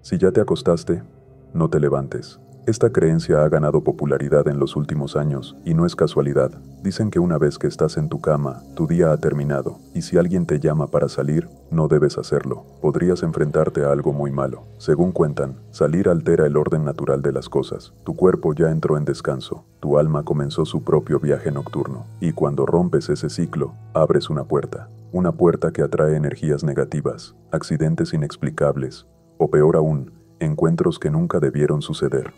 Si ya te acostaste, no te levantes. Esta creencia ha ganado popularidad en los últimos años, y no es casualidad. Dicen que una vez que estás en tu cama, tu día ha terminado, y si alguien te llama para salir, no debes hacerlo. Podrías enfrentarte a algo muy malo. Según cuentan, salir altera el orden natural de las cosas. Tu cuerpo ya entró en descanso, tu alma comenzó su propio viaje nocturno, y cuando rompes ese ciclo, abres una puerta. Una puerta que atrae energías negativas, accidentes inexplicables, o peor aún, encuentros que nunca debieron suceder.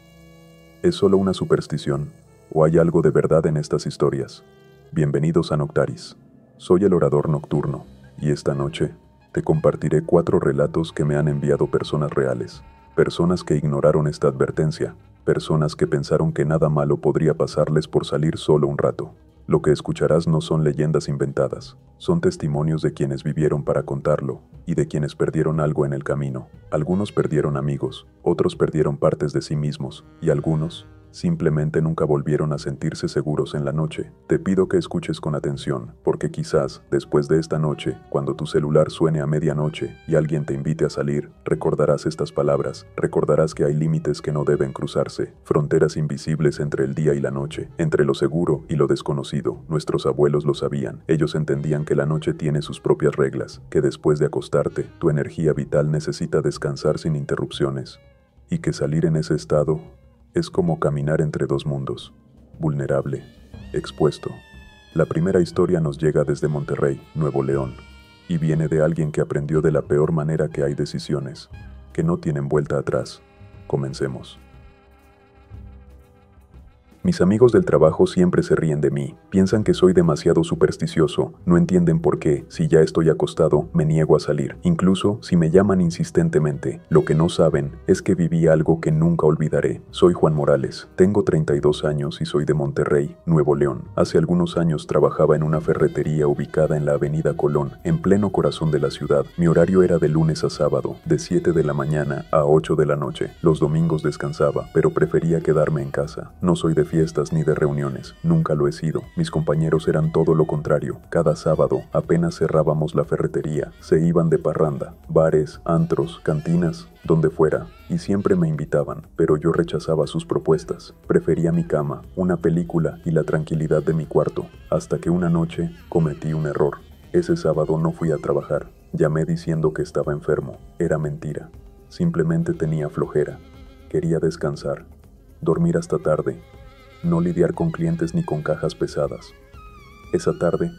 ¿Es solo una superstición, o hay algo de verdad en estas historias? Bienvenidos a Noctaris. Soy el orador nocturno, y esta noche te compartiré 4 relatos que me han enviado personas reales, personas que ignoraron esta advertencia, personas que pensaron que nada malo podría pasarles por salir solo un rato. Lo que escucharás no son leyendas inventadas, son testimonios de quienes vivieron para contarlo, y de quienes perdieron algo en el camino. Algunos perdieron amigos, otros perdieron partes de sí mismos, y algunos simplemente nunca volvieron a sentirse seguros en la noche. Te pido que escuches con atención, porque quizás, después de esta noche, cuando tu celular suene a medianoche y alguien te invite a salir, recordarás estas palabras, recordarás que hay límites que no deben cruzarse, fronteras invisibles entre el día y la noche, entre lo seguro y lo desconocido. Nuestros abuelos lo sabían, ellos entendían que la noche tiene sus propias reglas, que después de acostarte, tu energía vital necesita descansar sin interrupciones, y que salir en ese estado es como caminar entre dos mundos, vulnerable, expuesto. La primera historia nos llega desde Monterrey, Nuevo León, y viene de alguien que aprendió de la peor manera que hay decisiones, que no tienen vuelta atrás. Comencemos. Mis amigos del trabajo siempre se ríen de mí, piensan que soy demasiado supersticioso, no entienden por qué, si ya estoy acostado, me niego a salir, incluso si me llaman insistentemente. Lo que no saben es que viví algo que nunca olvidaré. Soy Juan Morales, tengo 32 años y soy de Monterrey, Nuevo León. Hace algunos años trabajaba en una ferretería ubicada en la avenida Colón, en pleno corazón de la ciudad. Mi horario era de lunes a sábado, de 7 de la mañana a 8 de la noche. Los domingos descansaba, pero prefería quedarme en casa. No soy de fiestas ni de reuniones, nunca lo he sido. Mis compañeros eran todo lo contrario. Cada sábado, apenas cerrábamos la ferretería, se iban de parranda, bares, antros, cantinas, donde fuera, y siempre me invitaban, pero yo rechazaba sus propuestas. Prefería mi cama, una película y la tranquilidad de mi cuarto, hasta que una noche cometí un error. Ese sábado no fui a trabajar. Llamé diciendo que estaba enfermo. Era mentira. Simplemente tenía flojera. Quería descansar, dormir hasta tarde, no lidiar con clientes ni con cajas pesadas. Esa tarde,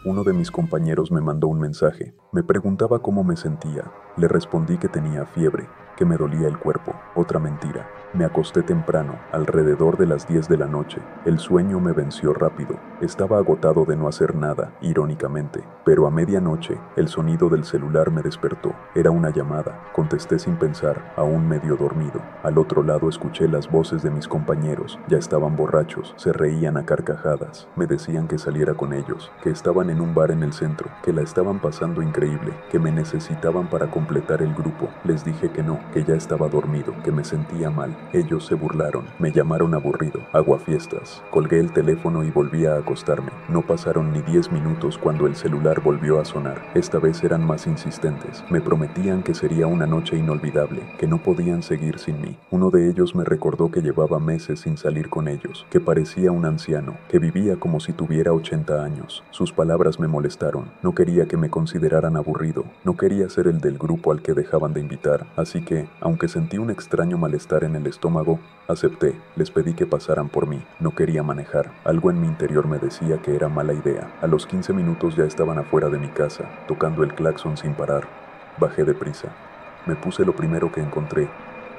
uno de mis compañeros me mandó un mensaje. Me preguntaba cómo me sentía. Le respondí que tenía fiebre, que me dolía el cuerpo. Otra mentira. Me acosté temprano, alrededor de las 10 de la noche. El sueño me venció rápido. Estaba agotado de no hacer nada, irónicamente. Pero a medianoche, el sonido del celular me despertó. Era una llamada. Contesté sin pensar, aún medio dormido. Al otro lado escuché las voces de mis compañeros. Ya estaban borrachos, se reían a carcajadas. Me decían que saliera con ellos, que estaban en un bar en el centro, que la estaban pasando increíble, que me necesitaban para completar el grupo. Les dije que no, que ya estaba dormido, que me sentía mal. Ellos se burlaron, me llamaron aburrido, aguafiestas. Colgué el teléfono y volví a acostarme. No pasaron ni 10 minutos cuando el celular volvió a sonar. Esta vez eran más insistentes. Me prometían que sería una noche inolvidable, que no podían seguir sin mí. Uno de ellos me recordó que llevaba meses sin salir con ellos, que parecía un anciano, que vivía como si tuviera 80 años. Sus palabras me molestaron. No quería que me consideraran aburrido. No quería ser el del grupo al que dejaban de invitar. Así que, aunque sentí un extraño malestar en el estómago, acepté. Les pedí que pasaran por mí. No quería manejar. Algo en mi interior me decía que era mala idea. A los 15 minutos ya estaban afuera de mi casa, tocando el claxon sin parar. Bajé deprisa. Me puse lo primero que encontré,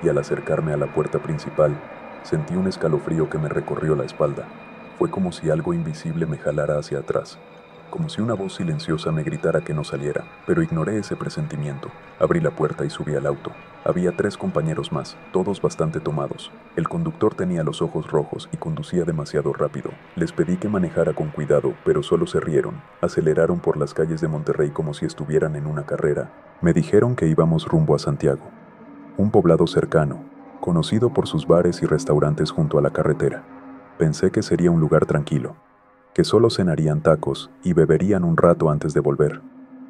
y al acercarme a la puerta principal, sentí un escalofrío que me recorrió la espalda. Fue como si algo invisible me jalara hacia atrás, como si una voz silenciosa me gritara que no saliera, pero ignoré ese presentimiento. Abrí la puerta y subí al auto. Había 3 compañeros más, todos bastante tomados. El conductor tenía los ojos rojos y conducía demasiado rápido. Les pedí que manejara con cuidado, pero solo se rieron. Aceleraron por las calles de Monterrey como si estuvieran en una carrera. Me dijeron que íbamos rumbo a Santiago, un poblado cercano, conocido por sus bares y restaurantes junto a la carretera. Pensé que sería un lugar tranquilo, que solo cenarían tacos y beberían un rato antes de volver.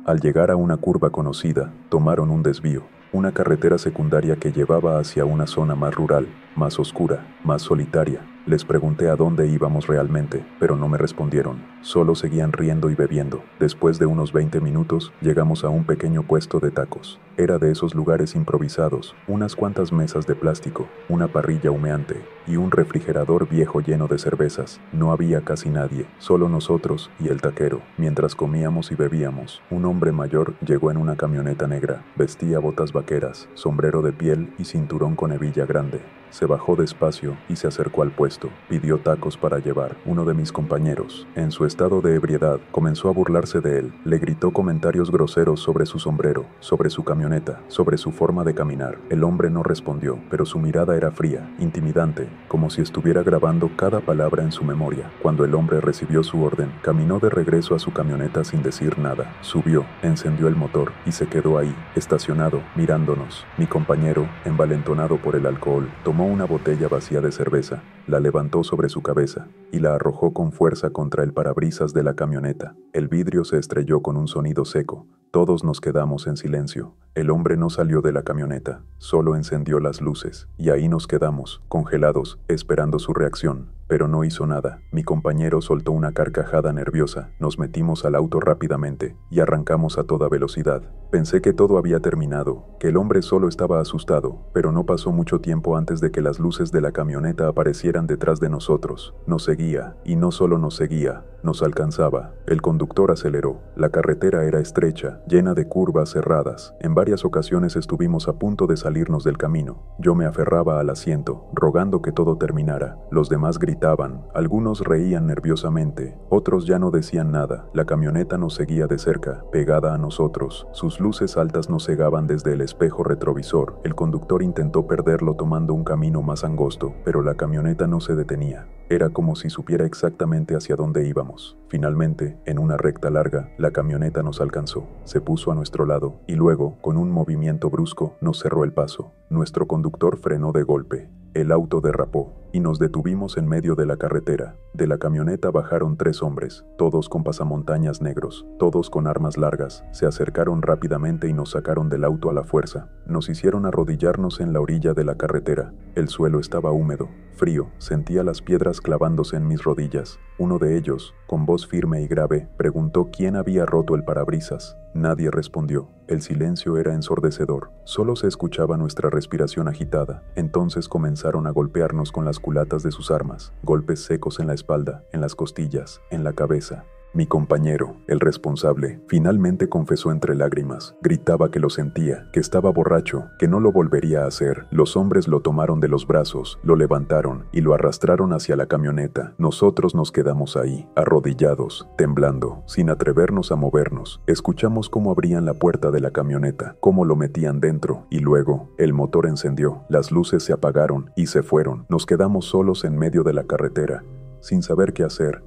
Al llegar a una curva conocida, tomaron un desvío. una carretera secundaria que llevaba hacia una zona más rural, más oscura, más solitaria. Les pregunté a dónde íbamos realmente, pero no me respondieron. Solo seguían riendo y bebiendo. Después de unos 20 minutos, llegamos a un pequeño puesto de tacos. Era de esos lugares improvisados, unas cuantas mesas de plástico, una parrilla humeante y un refrigerador viejo lleno de cervezas. No había casi nadie, solo nosotros y el taquero. Mientras comíamos y bebíamos, un hombre mayor llegó en una camioneta negra. Vestía botas vaqueras, sombrero de piel y cinturón con hebilla grande. Se bajó despacio y se acercó al puesto. Pidió tacos para llevar. Uno de mis compañeros, en su estado de ebriedad, comenzó a burlarse de él. Le gritó comentarios groseros sobre su sombrero, sobre su camioneta, sobre su forma de caminar. El hombre no respondió, pero su mirada era fría, intimidante, como si estuviera grabando cada palabra en su memoria. Cuando el hombre recibió su orden, caminó de regreso a su camioneta sin decir nada. Subió, encendió el motor y se quedó ahí, estacionado, mirándonos. Mi compañero, envalentonado por el alcohol, tomó una botella vacía de cerveza, la levantó sobre su cabeza y la arrojó con fuerza contra el parabrisas de la camioneta. El vidrio se estrelló con un sonido seco. Todos nos quedamos en silencio. El hombre no salió de la camioneta, solo encendió las luces, y ahí nos quedamos, congelados, esperando su reacción. Pero no hizo nada. Mi compañero soltó una carcajada nerviosa. Nos metimos al auto rápidamente y arrancamos a toda velocidad. Pensé que todo había terminado, que el hombre solo estaba asustado, pero no pasó mucho tiempo antes de que las luces de la camioneta aparecieran detrás de nosotros. Nos seguía, y no solo nos seguía, nos alcanzaba. El conductor aceleró. La carretera era estrecha, llena de curvas cerradas. En varias ocasiones estuvimos a punto de salirnos del camino. Yo me aferraba al asiento, rogando que todo terminara. Los demás gritaban, algunos reían nerviosamente, otros ya no decían nada. La camioneta nos seguía de cerca, pegada a nosotros. Sus luces altas nos cegaban desde el espejo retrovisor. El conductor intentó perderlo tomando un camino más angosto, pero la camioneta no se detenía. Era como si supiera exactamente hacia dónde íbamos. Finalmente, en una recta larga, la camioneta nos alcanzó. Se puso a nuestro lado y luego, con un movimiento brusco, nos cerró el paso. Nuestro conductor frenó de golpe. El auto derrapó y nos detuvimos en medio de la carretera. De la camioneta bajaron 3 hombres, todos con pasamontañas negros, todos con armas largas. Se acercaron rápidamente y nos sacaron del auto a la fuerza. Nos hicieron arrodillarnos en la orilla de la carretera. El suelo estaba húmedo, frío, sentía las piedras clavándose en mis rodillas. Uno de ellos, con voz firme y grave, preguntó quién había roto el parabrisas. Nadie respondió. El silencio era ensordecedor. Solo se escuchaba nuestra respiración agitada. Entonces comenzaron a golpearnos con las culatas de sus armas. Golpes secos en la espalda, en las costillas, en la cabeza. Mi compañero, el responsable, finalmente confesó entre lágrimas. Gritaba que lo sentía, que estaba borracho, que no lo volvería a hacer. Los hombres lo tomaron de los brazos, lo levantaron y lo arrastraron hacia la camioneta. Nosotros nos quedamos ahí, arrodillados, temblando, sin atrevernos a movernos. Escuchamos cómo abrían la puerta de la camioneta, cómo lo metían dentro, y luego el motor encendió, las luces se apagaron y se fueron. Nos quedamos solos en medio de la carretera, sin saber qué hacer,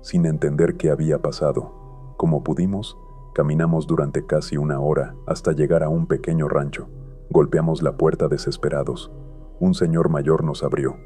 sin entender qué había pasado. Como pudimos, caminamos durante casi 1 hora hasta llegar a un pequeño rancho. Golpeamos la puerta desesperados. Un señor mayor nos abrió.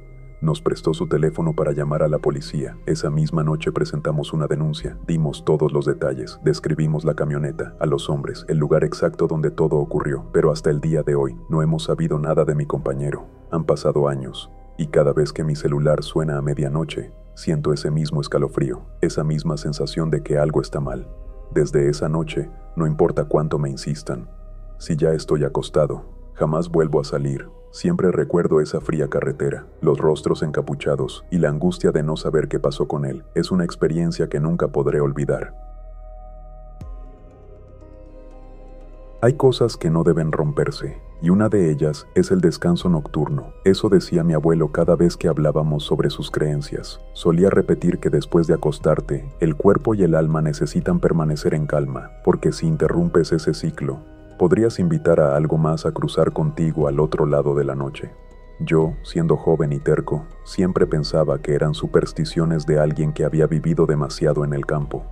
Nos prestó su teléfono para llamar a la policía. Esa misma noche presentamos una denuncia. Dimos todos los detalles. Describimos la camioneta, a los hombres, el lugar exacto donde todo ocurrió. Pero hasta el día de hoy no hemos sabido nada de mi compañero. Han pasado años, y cada vez que mi celular suena a medianoche, siento ese mismo escalofrío, esa misma sensación de que algo está mal. Desde esa noche, no importa cuánto me insistan. Si ya estoy acostado, jamás vuelvo a salir. Siempre recuerdo esa fría carretera, los rostros encapuchados y la angustia de no saber qué pasó con él. Es una experiencia que nunca podré olvidar. Hay cosas que no deben romperse, y una de ellas es el descanso nocturno. Eso decía mi abuelo cada vez que hablábamos sobre sus creencias. Solía repetir que después de acostarte, el cuerpo y el alma necesitan permanecer en calma, porque si interrumpes ese ciclo, podrías invitar a algo más a cruzar contigo al otro lado de la noche. Yo, siendo joven y terco, siempre pensaba que eran supersticiones de alguien que había vivido demasiado en el campo,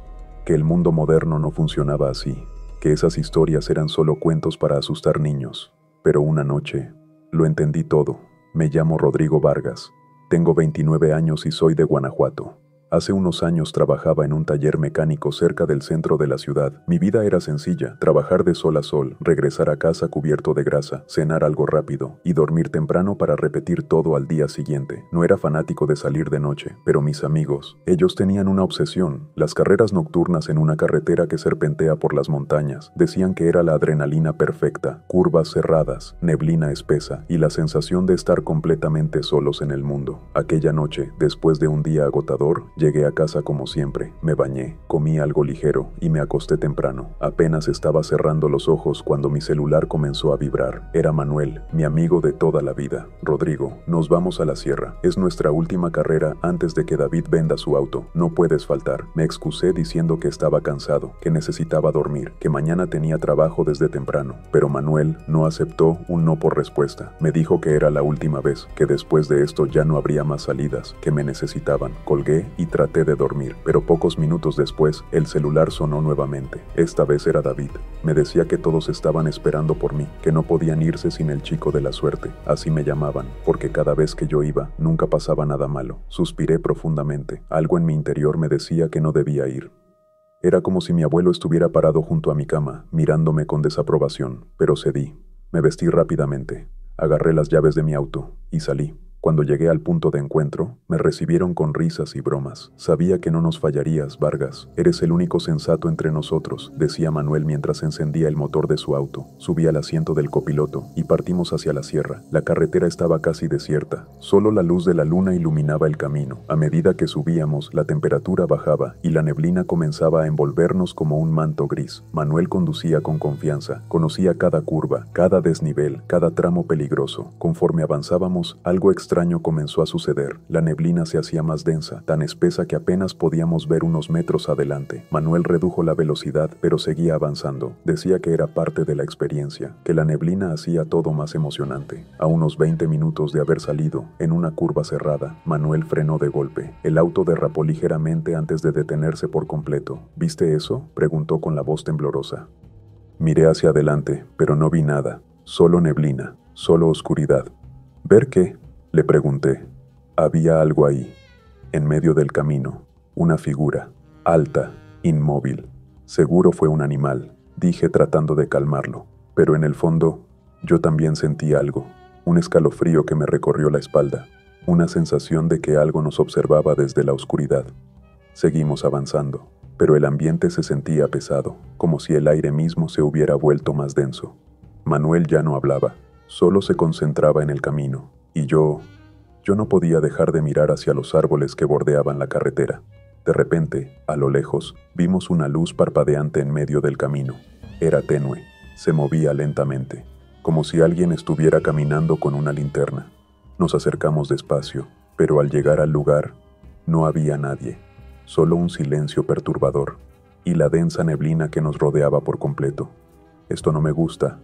que el mundo moderno no funcionaba así, que esas historias eran solo cuentos para asustar niños. Pero una noche, lo entendí todo. Me llamo Rodrigo Vargas, tengo 29 años y soy de Guanajuato. Hace unos años trabajaba en un taller mecánico cerca del centro de la ciudad. Mi vida era sencilla, trabajar de sol a sol, regresar a casa cubierto de grasa, cenar algo rápido y dormir temprano para repetir todo al día siguiente. No era fanático de salir de noche, pero mis amigos, ellos tenían una obsesión: las carreras nocturnas en una carretera que serpentea por las montañas. Decían que era la adrenalina perfecta, curvas cerradas, neblina espesa y la sensación de estar completamente solos en el mundo. Aquella noche, después de un día agotador, llegué a casa como siempre, me bañé, comí algo ligero y me acosté temprano. Apenas estaba cerrando los ojos cuando mi celular comenzó a vibrar. Era Manuel, mi amigo de toda la vida. Rodrigo, nos vamos a la sierra. Es nuestra última carrera antes de que David venda su auto. No puedes faltar. Me excusé diciendo que estaba cansado, que necesitaba dormir, que mañana tenía trabajo desde temprano. Pero Manuel no aceptó un no por respuesta. Me dijo que era la última vez, que después de esto ya no habría más salidas, que me necesitaban. Colgué y traté de dormir, pero pocos minutos después, el celular sonó nuevamente. Esta vez era David. Me decía que todos estaban esperando por mí, que no podían irse sin el chico de la suerte. Así me llamaban, porque cada vez que yo iba, nunca pasaba nada malo. Suspiré profundamente. Algo en mi interior me decía que no debía ir. Era como si mi abuelo estuviera parado junto a mi cama, mirándome con desaprobación, pero cedí. Me vestí rápidamente, agarré las llaves de mi auto y salí. Cuando llegué al punto de encuentro, me recibieron con risas y bromas. Sabía que no nos fallarías, Vargas. Eres el único sensato entre nosotros, decía Manuel mientras encendía el motor de su auto. Subí al asiento del copiloto y partimos hacia la sierra. La carretera estaba casi desierta. Solo la luz de la luna iluminaba el camino. A medida que subíamos, la temperatura bajaba y la neblina comenzaba a envolvernos como un manto gris. Manuel conducía con confianza. Conocía cada curva, cada desnivel, cada tramo peligroso. Conforme avanzábamos, algo extraño comenzó a suceder. La neblina se hacía más densa, tan espesa que apenas podíamos ver unos metros adelante. Manuel redujo la velocidad, pero seguía avanzando. Decía que era parte de la experiencia, que la neblina hacía todo más emocionante. A unos 20 minutos de haber salido, en una curva cerrada, Manuel frenó de golpe. El auto derrapó ligeramente antes de detenerse por completo. ¿Viste eso?, preguntó con la voz temblorosa. Miré hacia adelante, pero no vi nada. Solo neblina, solo oscuridad. ¿Ver qué?, le pregunté. Había algo ahí, en medio del camino, una figura, alta, inmóvil. Seguro fue un animal, dije tratando de calmarlo. Pero en el fondo, yo también sentí algo, un escalofrío que me recorrió la espalda, una sensación de que algo nos observaba desde la oscuridad. Seguimos avanzando, pero el ambiente se sentía pesado, como si el aire mismo se hubiera vuelto más denso. Manuel ya no hablaba, solo se concentraba en el camino. Y yo no podía dejar de mirar hacia los árboles que bordeaban la carretera. De repente, a lo lejos, vimos una luz parpadeante en medio del camino. Era tenue, se movía lentamente, como si alguien estuviera caminando con una linterna. Nos acercamos despacio, pero al llegar al lugar, no había nadie, solo un silencio perturbador y la densa neblina que nos rodeaba por completo. Esto no me gusta,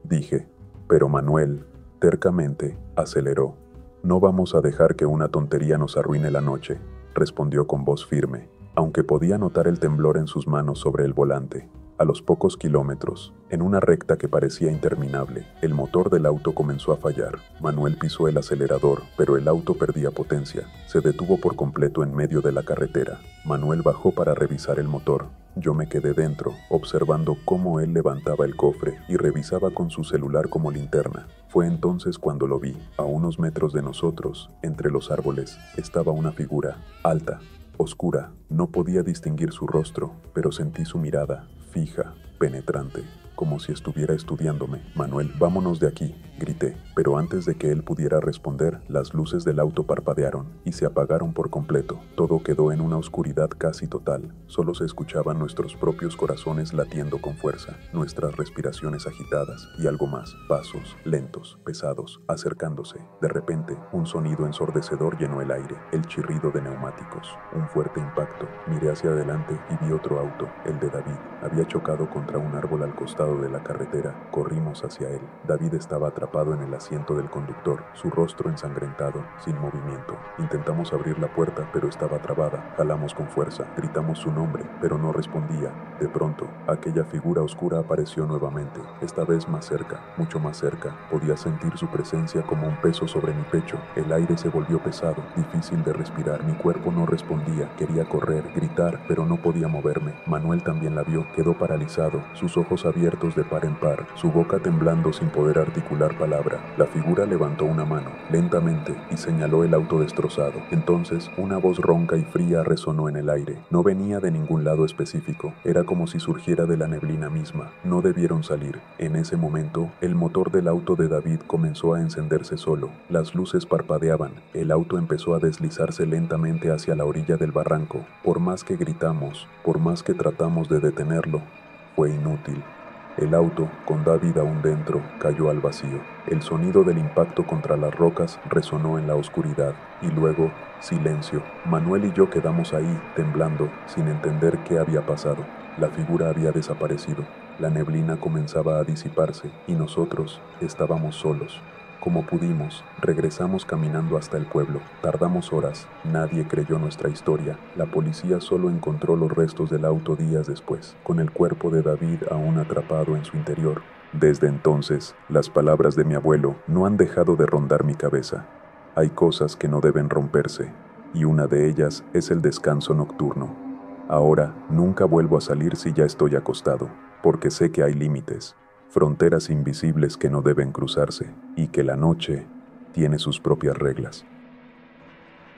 dije, pero Manuel tercamente aceleró. No vamos a dejar que una tontería nos arruine la noche, respondió con voz firme, aunque podía notar el temblor en sus manos sobre el volante. A los pocos kilómetros, en una recta que parecía interminable, el motor del auto comenzó a fallar. Manuel pisó el acelerador, pero el auto perdía potencia. Se detuvo por completo en medio de la carretera. Manuel bajó para revisar el motor. Yo me quedé dentro, observando cómo él levantaba el cofre y revisaba con su celular como linterna. Fue entonces cuando lo vi. A unos metros de nosotros, entre los árboles, estaba una figura, alta, oscura. No podía distinguir su rostro, pero sentí su mirada, fija, penetrante, como si estuviera estudiándome. Manuel, vámonos de aquí, grité, pero antes de que él pudiera responder, las luces del auto parpadearon y se apagaron por completo. Todo quedó en una oscuridad casi total. Solo se escuchaban nuestros propios corazones latiendo con fuerza, nuestras respiraciones agitadas y algo más, pasos lentos, pesados, acercándose. De repente, un sonido ensordecedor llenó el aire, el chirrido de neumáticos, un fuerte impacto. Miré hacia adelante y vi otro auto, el de David. Había chocado contra un árbol al costado de la carretera. Corrimos hacia él. David estaba atrapado atrapado en el asiento del conductor, su rostro ensangrentado, sin movimiento. Intentamos abrir la puerta, pero estaba trabada. Jalamos con fuerza, gritamos su nombre, pero no respondía. De pronto, aquella figura oscura apareció nuevamente, esta vez más cerca, mucho más cerca. Podía sentir su presencia como un peso sobre mi pecho. El aire se volvió pesado, difícil de respirar. Mi cuerpo no respondía. Quería correr, gritar, pero no podía moverme. Manuel también la vio, quedó paralizado, sus ojos abiertos de par en par, su boca temblando sin poder articular palabra. La figura levantó una mano, lentamente, y señaló el auto destrozado. Entonces, una voz ronca y fría resonó en el aire. No venía de ningún lado específico, era como si surgiera de la neblina misma. No debieron salir. En ese momento, el motor del auto de David comenzó a encenderse solo. Las luces parpadeaban. El auto empezó a deslizarse lentamente hacia la orilla del barranco. Por más que gritamos, por más que tratamos de detenerlo, fue inútil. El auto, con David aún dentro, cayó al vacío. El sonido del impacto contra las rocas resonó en la oscuridad, y luego, silencio. Manuel y yo quedamos ahí, temblando, sin entender qué había pasado. La figura había desaparecido, la neblina comenzaba a disiparse, y nosotros estábamos solos. Como pudimos, regresamos caminando hasta el pueblo. Tardamos horas, nadie creyó nuestra historia. La policía solo encontró los restos del auto días después, con el cuerpo de David aún atrapado en su interior. Desde entonces, las palabras de mi abuelo no han dejado de rondar mi cabeza. Hay cosas que no deben romperse, y una de ellas es el descanso nocturno. Ahora, nunca vuelvo a salir si ya estoy acostado, porque sé que hay límites. Fronteras invisibles que no deben cruzarse, y que la noche tiene sus propias reglas.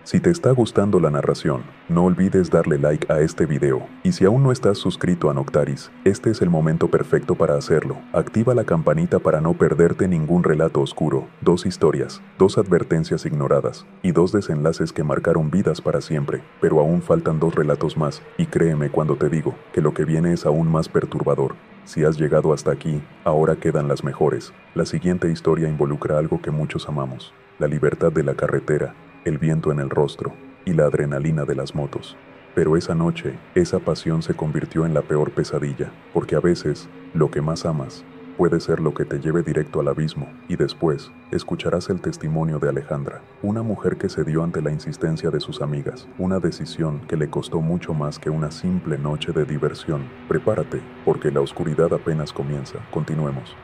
Si te está gustando la narración, no olvides darle like a este video, y si aún no estás suscrito a Noctaris, este es el momento perfecto para hacerlo. Activa la campanita para no perderte ningún relato oscuro, 2 historias, 2 advertencias ignoradas, y 2 desenlaces que marcaron vidas para siempre, pero aún faltan 2 relatos más, y créeme cuando te digo que lo que viene es aún más perturbador. Si has llegado hasta aquí, ahora quedan las mejores. La siguiente historia involucra algo que muchos amamos: la libertad de la carretera, el viento en el rostro y la adrenalina de las motos. Pero esa noche, esa pasión se convirtió en la peor pesadilla, porque a veces, lo que más amas puede ser lo que te lleve directo al abismo, y después escucharás el testimonio de Alejandra, una mujer que cedió ante la insistencia de sus amigas, una decisión que le costó mucho más que una simple noche de diversión. Prepárate, porque la oscuridad apenas comienza. Continuemos.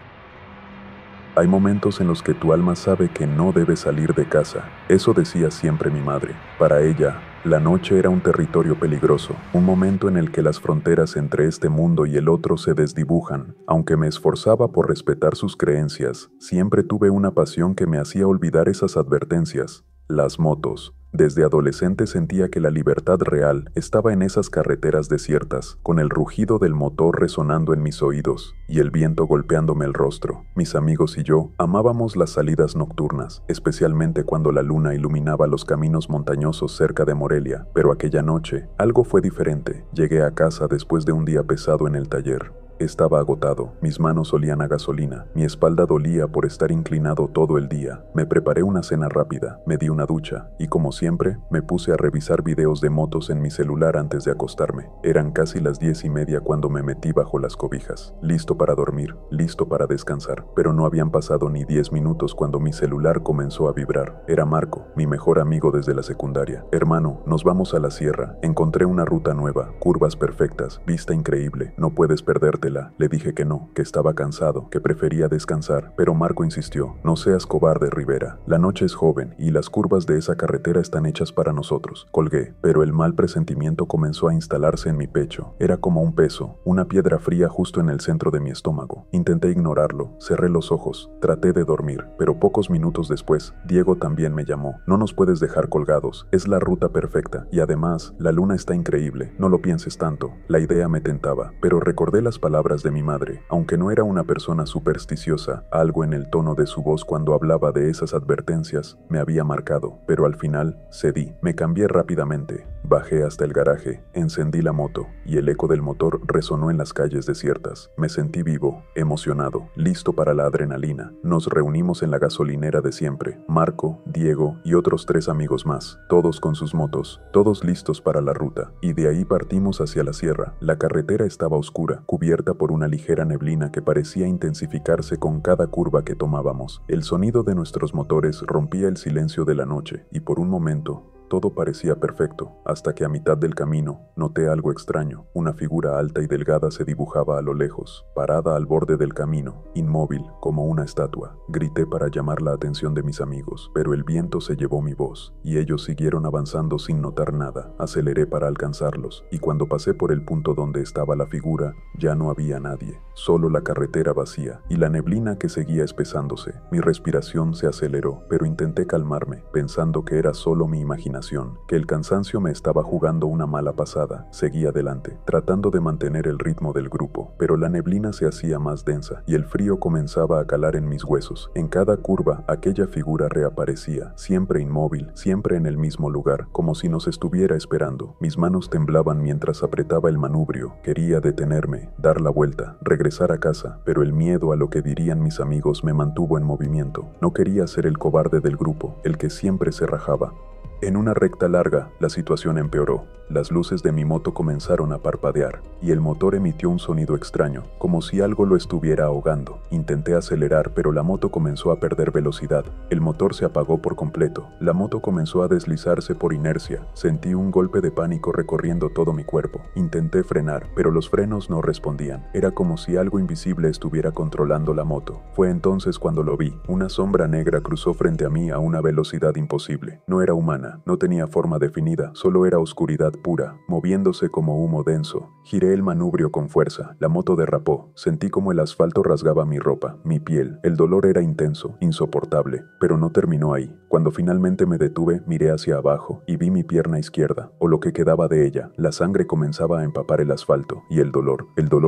Hay momentos en los que tu alma sabe que no debe salir de casa. Eso decía siempre mi madre. Para ella, la noche era un territorio peligroso, un momento en el que las fronteras entre este mundo y el otro se desdibujan. Aunque me esforzaba por respetar sus creencias, siempre tuve una pasión que me hacía olvidar esas advertencias: las motos. Desde adolescente sentía que la libertad real estaba en esas carreteras desiertas, con el rugido del motor resonando en mis oídos y el viento golpeándome el rostro. Mis amigos y yo amábamos las salidas nocturnas, especialmente cuando la luna iluminaba los caminos montañosos cerca de Morelia. Pero aquella noche, algo fue diferente. Llegué a casa después de un día pesado en el taller. Estaba agotado, mis manos olían a gasolina, mi espalda dolía por estar inclinado todo el día. Me preparé una cena rápida, me di una ducha, y como siempre, me puse a revisar videos de motos en mi celular antes de acostarme. Eran casi las 10:30 cuando me metí bajo las cobijas, listo para dormir, listo para descansar. Pero no habían pasado ni 10 minutos cuando mi celular comenzó a vibrar. Era Marco, mi mejor amigo desde la secundaria. Hermano, nos vamos a la sierra, encontré una ruta nueva, curvas perfectas, vista increíble, no puedes perdértela. Le dije que no, que estaba cansado, que prefería descansar, pero Marco insistió: no seas cobarde, Rivera. La noche es joven y las curvas de esa carretera están hechas para nosotros. Colgué, pero el mal presentimiento comenzó a instalarse en mi pecho. Era como un peso, una piedra fría justo en el centro de mi estómago. Intenté ignorarlo, cerré los ojos, traté de dormir, pero pocos minutos después, Diego también me llamó. No nos puedes dejar colgados, es la ruta perfecta, y además, la luna está increíble, no lo pienses tanto. La idea me tentaba, pero recordé las palabras de mi madre. Aunque no era una persona supersticiosa, algo en el tono de su voz cuando hablaba de esas advertencias me había marcado, pero al final cedí. Me cambié rápidamente. Bajé hasta el garaje, encendí la moto, y el eco del motor resonó en las calles desiertas. Me sentí vivo, emocionado, listo para la adrenalina. Nos reunimos en la gasolinera de siempre, Marco, Diego y otros 3 amigos más, todos con sus motos, todos listos para la ruta, y de ahí partimos hacia la sierra. La carretera estaba oscura, cubierta por una ligera neblina que parecía intensificarse con cada curva que tomábamos. El sonido de nuestros motores rompía el silencio de la noche, y por un momento, todo parecía perfecto, hasta que a mitad del camino noté algo extraño. Una figura alta y delgada se dibujaba a lo lejos, parada al borde del camino, inmóvil como una estatua. Grité para llamar la atención de mis amigos, pero el viento se llevó mi voz, y ellos siguieron avanzando sin notar nada. Aceleré para alcanzarlos, y cuando pasé por el punto donde estaba la figura, ya no había nadie, solo la carretera vacía, y la neblina que seguía espesándose. Mi respiración se aceleró, pero intenté calmarme, pensando que era solo mi imaginación, que el cansancio me estaba jugando una mala pasada. Seguí adelante, tratando de mantener el ritmo del grupo, pero la neblina se hacía más densa y el frío comenzaba a calar en mis huesos. En cada curva, aquella figura reaparecía, siempre inmóvil, siempre en el mismo lugar, como si nos estuviera esperando. Mis manos temblaban mientras apretaba el manubrio. Quería detenerme, dar la vuelta, regresar a casa, pero el miedo a lo que dirían mis amigos me mantuvo en movimiento. No quería ser el cobarde del grupo, el que siempre se rajaba. En una recta larga, la situación empeoró. Las luces de mi moto comenzaron a parpadear, y el motor emitió un sonido extraño, como si algo lo estuviera ahogando. Intenté acelerar, pero la moto comenzó a perder velocidad. El motor se apagó por completo. La moto comenzó a deslizarse por inercia. Sentí un golpe de pánico recorriendo todo mi cuerpo. Intenté frenar, pero los frenos no respondían. Era como si algo invisible estuviera controlando la moto. Fue entonces cuando lo vi. Una sombra negra cruzó frente a mí a una velocidad imposible. No era humana. No tenía forma definida, solo era oscuridad pura, moviéndose como humo denso. Giré el manubrio con fuerza, la moto derrapó, sentí como el asfalto rasgaba mi ropa, mi piel. El dolor era intenso, insoportable, pero no terminó ahí. Cuando finalmente me detuve, miré hacia abajo y vi mi pierna izquierda, o lo que quedaba de ella. La sangre comenzaba a empapar el asfalto, y el dolor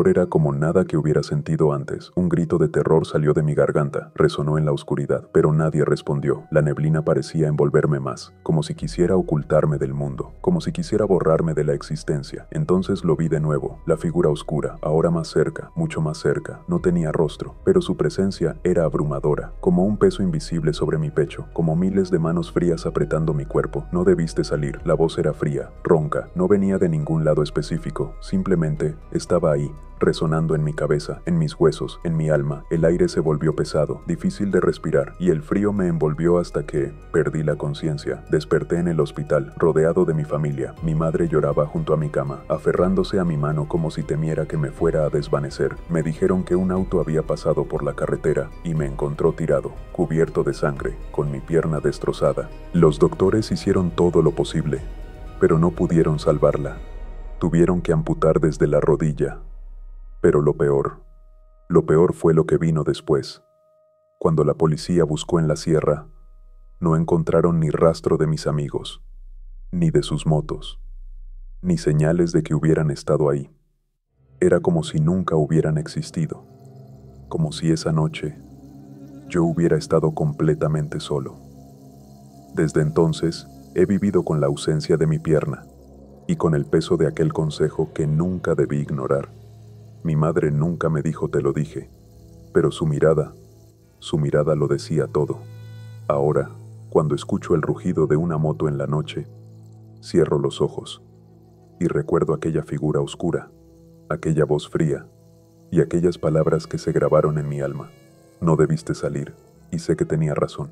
era como nada que hubiera sentido antes. Un grito de terror salió de mi garganta, resonó en la oscuridad, pero nadie respondió. La neblina parecía envolverme más, como si quisiera ocultarme del mundo, como si quisiera borrarme de la existencia. Entonces lo vi de nuevo, la figura oscura, ahora más cerca, mucho más cerca. No tenía rostro, pero su presencia era abrumadora, como un peso invisible sobre mi pecho, como miles de manos frías apretando mi cuerpo. No debiste salir. La voz era fría, ronca, no venía de ningún lado específico, simplemente estaba ahí, resonando en mi cabeza, en mis huesos, en mi alma. El aire se volvió pesado, difícil de respirar, y el frío me envolvió hasta que perdí la conciencia. Desperté en el hospital, rodeado de mi familia. Mi madre lloraba junto a mi cama, aferrándose a mi mano como si temiera que me fuera a desvanecer. Me dijeron que un auto había pasado por la carretera y me encontró tirado, cubierto de sangre, con mi pierna destrozada. Los doctores hicieron todo lo posible, pero no pudieron salvarla. Tuvieron que amputar desde la rodilla. Pero lo peor fue lo que vino después. Cuando la policía buscó en la sierra, no encontraron ni rastro de mis amigos, ni de sus motos, ni señales de que hubieran estado ahí. Era como si nunca hubieran existido, como si esa noche yo hubiera estado completamente solo. Desde entonces, he vivido con la ausencia de mi pierna y con el peso de aquel consejo que nunca debí ignorar. Mi madre nunca me dijo te lo dije, pero su mirada lo decía todo. Ahora, cuando escucho el rugido de una moto en la noche, cierro los ojos y recuerdo aquella figura oscura, aquella voz fría y aquellas palabras que se grabaron en mi alma. No debiste salir, y sé que tenía razón.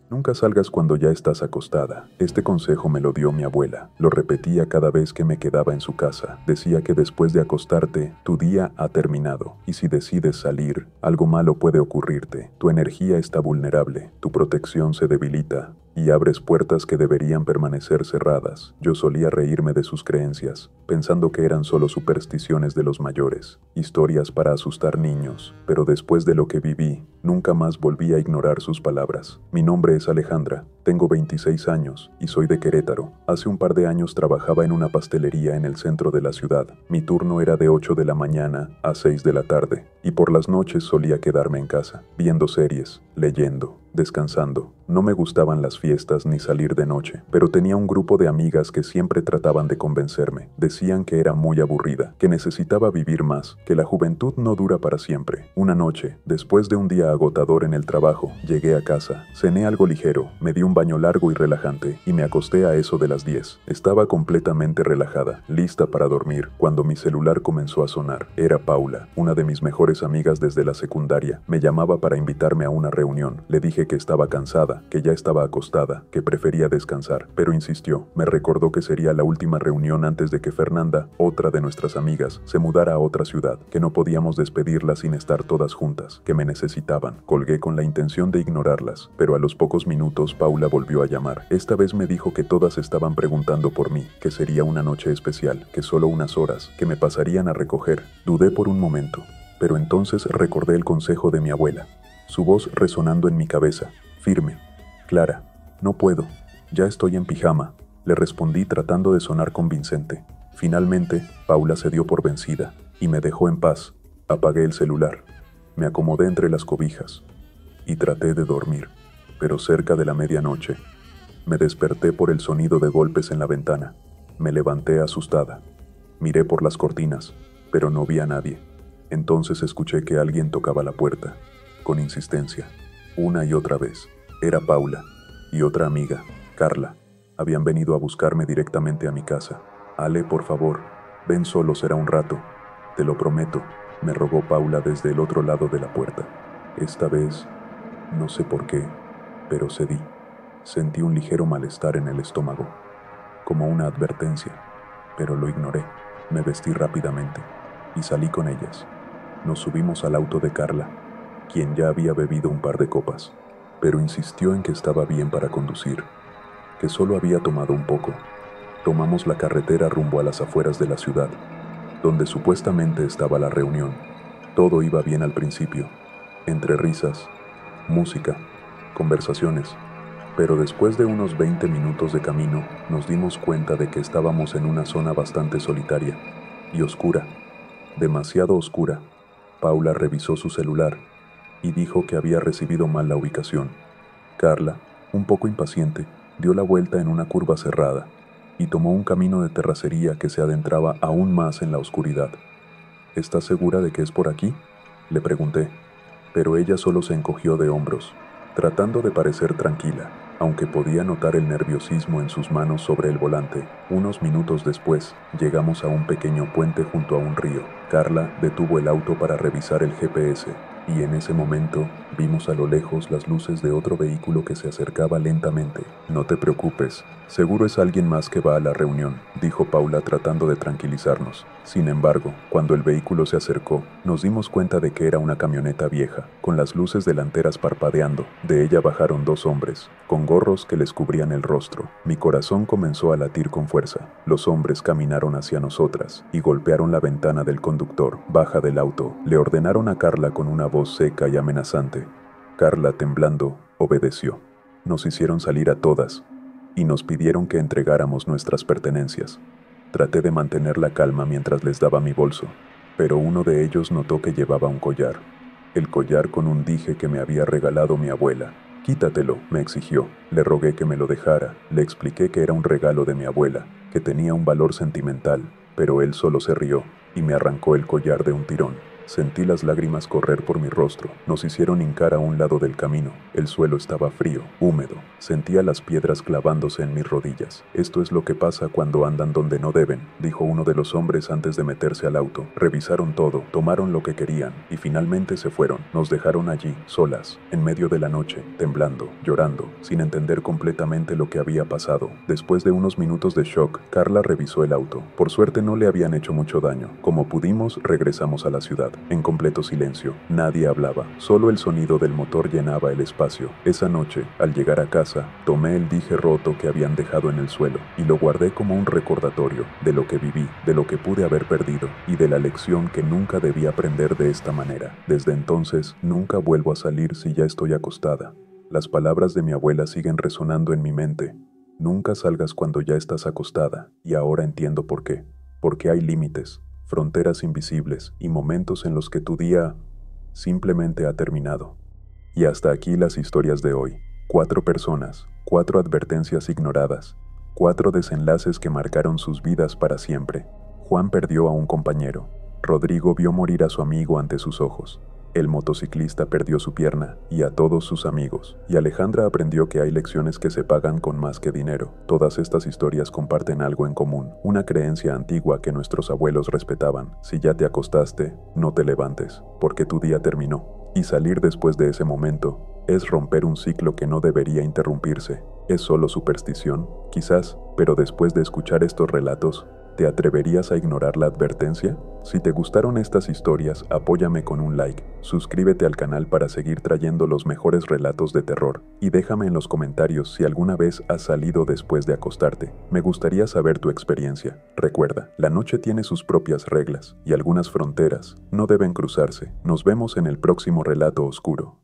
Nunca salgas cuando ya estás acostada. Este consejo me lo dio mi abuela. Lo repetía cada vez que me quedaba en su casa. Decía que después de acostarte, tu día ha terminado. Y si decides salir, algo malo puede ocurrirte. Tu energía está vulnerable, tu protección se debilita y abres puertas que deberían permanecer cerradas. Yo solía reírme de sus creencias, pensando que eran solo supersticiones de los mayores, historias para asustar niños, pero después de lo que viví, nunca más volví a ignorar sus palabras. Mi nombre es Alejandra, Tengo 26 años y soy de Querétaro. Hace un par de años trabajaba en una pastelería en el centro de la ciudad. Mi turno era de 8 de la mañana a 6 de la tarde y por las noches solía quedarme en casa, viendo series, leyendo, descansando. No me gustaban las fiestas ni salir de noche, pero tenía un grupo de amigas que siempre trataban de convencerme. Decían que era muy aburrida, que necesitaba vivir más, que la juventud no dura para siempre. Una noche, después de un día agotador en el trabajo, llegué a casa, cené algo ligero, me di un baño largo y relajante, y me acosté a eso de las 10. Estaba completamente relajada, lista para dormir, cuando mi celular comenzó a sonar. Era Paula, una de mis mejores amigas desde la secundaria. Me llamaba para invitarme a una reunión. Le dije que estaba cansada, que ya estaba acostada, que prefería descansar, pero insistió. Me recordó que sería la última reunión antes de que Fernanda, otra de nuestras amigas, se mudara a otra ciudad, que no podíamos despedirla sin estar todas juntas, que me necesitaban. Colgué con la intención de ignorarlas, pero a los pocos minutos Paula volvió a llamar. Esta vez me dijo que todas estaban preguntando por mí, que sería una noche especial, que solo unas horas, que me pasarían a recoger. Dudé por un momento, pero entonces recordé el consejo de mi abuela, su voz resonando en mi cabeza, firme. Clara, no puedo, ya estoy en pijama, le respondí tratando de sonar convincente. Finalmente, Paula se dio por vencida y me dejó en paz. Apagué el celular, me acomodé entre las cobijas y traté de dormir, pero cerca de la medianoche, me desperté por el sonido de golpes en la ventana. Me levanté asustada. Miré por las cortinas, pero no vi a nadie. Entonces escuché que alguien tocaba la puerta, con insistencia, una y otra vez. Era Paula y otra amiga, Carla. Habían venido a buscarme directamente a mi casa. Ale, por favor, ven solo, será un rato. Te lo prometo, me rogó Paula desde el otro lado de la puerta. Esta vez, no sé por qué, pero cedí. Sentí un ligero malestar en el estómago, como una advertencia, pero lo ignoré. Me vestí rápidamente y salí con ellas. Nos subimos al auto de Carla, quien ya había bebido un par de copas, pero insistió en que estaba bien para conducir, que solo había tomado un poco. Tomamos la carretera rumbo a las afueras de la ciudad, donde supuestamente estaba la reunión. Todo iba bien al principio, entre risas, música, conversaciones, pero después de unos 20 minutos de camino, nos dimos cuenta de que estábamos en una zona bastante solitaria y oscura, demasiado oscura. Paula revisó su celular y dijo que había recibido mal la ubicación. Carla, un poco impaciente, dio la vuelta en una curva cerrada y tomó un camino de terracería que se adentraba aún más en la oscuridad. ¿Estás segura de que es por aquí?, le pregunté, pero ella solo se encogió de hombros, tratando de parecer tranquila, aunque podía notar el nerviosismo en sus manos sobre el volante. Unos minutos después, llegamos a un pequeño puente junto a un río. Carla detuvo el auto para revisar el GPS, y en ese momento vimos a lo lejos las luces de otro vehículo que se acercaba lentamente. No te preocupes, seguro es alguien más que va a la reunión, dijo Paula tratando de tranquilizarnos. Sin embargo, cuando el vehículo se acercó, nos dimos cuenta de que era una camioneta vieja, con las luces delanteras parpadeando. De ella bajaron dos hombres, con gorros que les cubrían el rostro. Mi corazón comenzó a latir con fuerza. Los hombres caminaron hacia nosotras y golpearon la ventana del conductor. Baja del auto, le ordenaron a Carla con una voz seca y amenazante. Carla, temblando, obedeció. Nos hicieron salir a todas y nos pidieron que entregáramos nuestras pertenencias. Traté de mantener la calma mientras les daba mi bolso, pero uno de ellos notó que llevaba un collar. El collar con un dije que me había regalado mi abuela. Quítatelo, me exigió. Le rogué que me lo dejara. Le expliqué que era un regalo de mi abuela, que tenía un valor sentimental, pero él solo se rió y me arrancó el collar de un tirón. Sentí las lágrimas correr por mi rostro. Nos hicieron hincar a un lado del camino. El suelo estaba frío, húmedo. Sentía las piedras clavándose en mis rodillas. Esto es lo que pasa cuando andan donde no deben, dijo uno de los hombres antes de meterse al auto. Revisaron todo, tomaron lo que querían y finalmente se fueron. Nos dejaron allí, solas, en medio de la noche, temblando, llorando, sin entender completamente lo que había pasado. Después de unos minutos de shock, Carla revisó el auto. Por suerte no le habían hecho mucho daño. Como pudimos, regresamos a la ciudad. En completo silencio, nadie hablaba, solo el sonido del motor llenaba el espacio. Esa noche, al llegar a casa, tomé el dije roto que habían dejado en el suelo y lo guardé como un recordatorio de lo que viví, de lo que pude haber perdido y de la lección que nunca debí aprender de esta manera. Desde entonces, nunca vuelvo a salir si ya estoy acostada. Las palabras de mi abuela siguen resonando en mi mente. Nunca salgas cuando ya estás acostada, y ahora entiendo por qué. Porque hay límites, fronteras invisibles y momentos en los que tu día simplemente ha terminado. Y hasta aquí las historias de hoy. 4 personas, 4 advertencias ignoradas, 4 desenlaces que marcaron sus vidas para siempre. Juan perdió a un compañero. Rodrigo vio morir a su amigo ante sus ojos. El motociclista perdió su pierna y a todos sus amigos. Y Alejandra aprendió que hay lecciones que se pagan con más que dinero. Todas estas historias comparten algo en común, una creencia antigua que nuestros abuelos respetaban. Si ya te acostaste, no te levantes, porque tu día terminó. Y salir después de ese momento es romper un ciclo que no debería interrumpirse. ¿Es solo superstición? Quizás, pero después de escuchar estos relatos, ¿te atreverías a ignorar la advertencia? Si te gustaron estas historias, apóyame con un like, suscríbete al canal para seguir trayendo los mejores relatos de terror, y déjame en los comentarios si alguna vez has salido después de acostarte. Me gustaría saber tu experiencia. Recuerda, la noche tiene sus propias reglas, y algunas fronteras no deben cruzarse. Nos vemos en el próximo relato oscuro.